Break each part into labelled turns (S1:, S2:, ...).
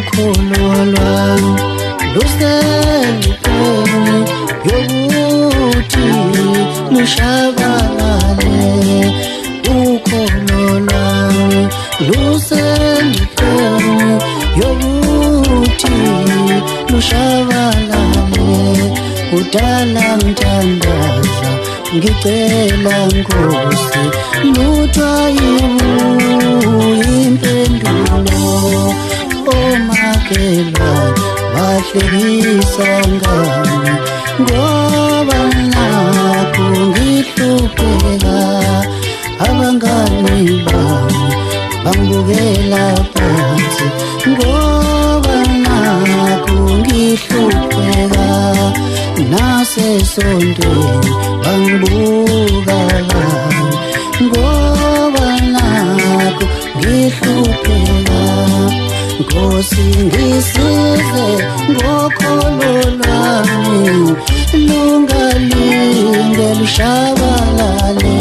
S1: ukholo lwami lusenkweni yokuthi lushabalale ukholo lwami lusenkweni yokuthi lushabalale udala ngithandaza ngicela Nkosi luthwa impendulo omakhelwane bahlekisa ngami ngoba nakho ngihlupheka abangani bami bangibukela phansi ngoba nakho ngihlupheka nasesontweni bangibuka ngoba nakho ngihlupheka Nkosi ngisize ngokholo lwami lungalinge lushabalale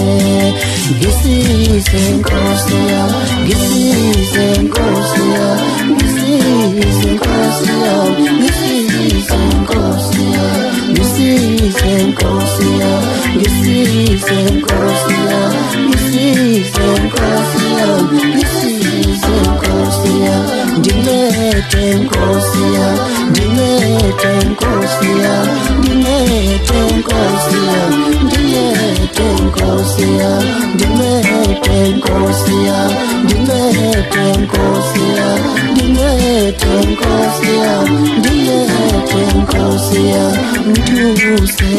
S1: ngisize Nkosi yami ngisize Nkosi yami ngisize Nkosi yami ngisize Nkosi yami ngisize Nkosi yami ngisize Nkosi yami ngisize Nkosi yami ngisize Nkosi yami ndimete Nkosi yami ndimete Nkosi yami ndimete Nkosi yami ndimete Nkosi yami ndimete Nkosi yami ndimete Nkosi yami ndimete Nkosi yami ndimete Nkosi yami nduse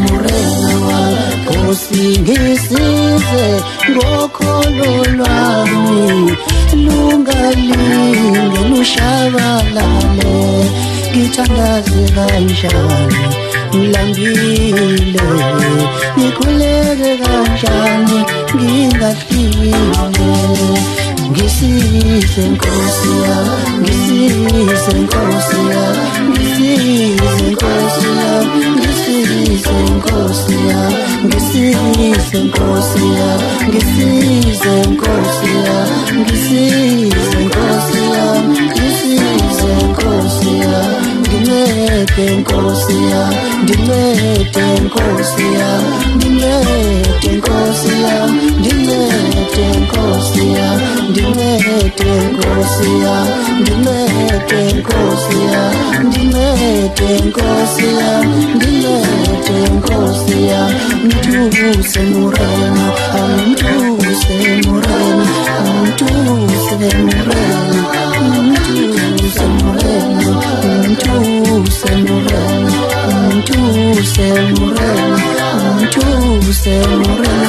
S1: Morena Nkosi ngisize ngokholo lwami lungalinge lushabalale ngithandaze kanjani ngilambile ngikhuleke kanjani ngingahlile ngisize Nkosi yami ngisize Nkosi yami ngisize Nkosi yami ngisize Nkosi yami ngisize Nkosi yami ngisize Nkosi yami ngisize Nkosi yami ngisize Nkosi yami ndimete Nkosi yami ndimete Nkosi yami ndimete Nkosi yami ndimete Nkosi yami ndimete Nkosi yami ndimete Nkosi yami ndimete Nkosi yami ndimete Nkosi yami mtuse Morena mtuse Morena mtuse Morena mtuse Morena mtuse Morena mtuse Morena mtuse Morena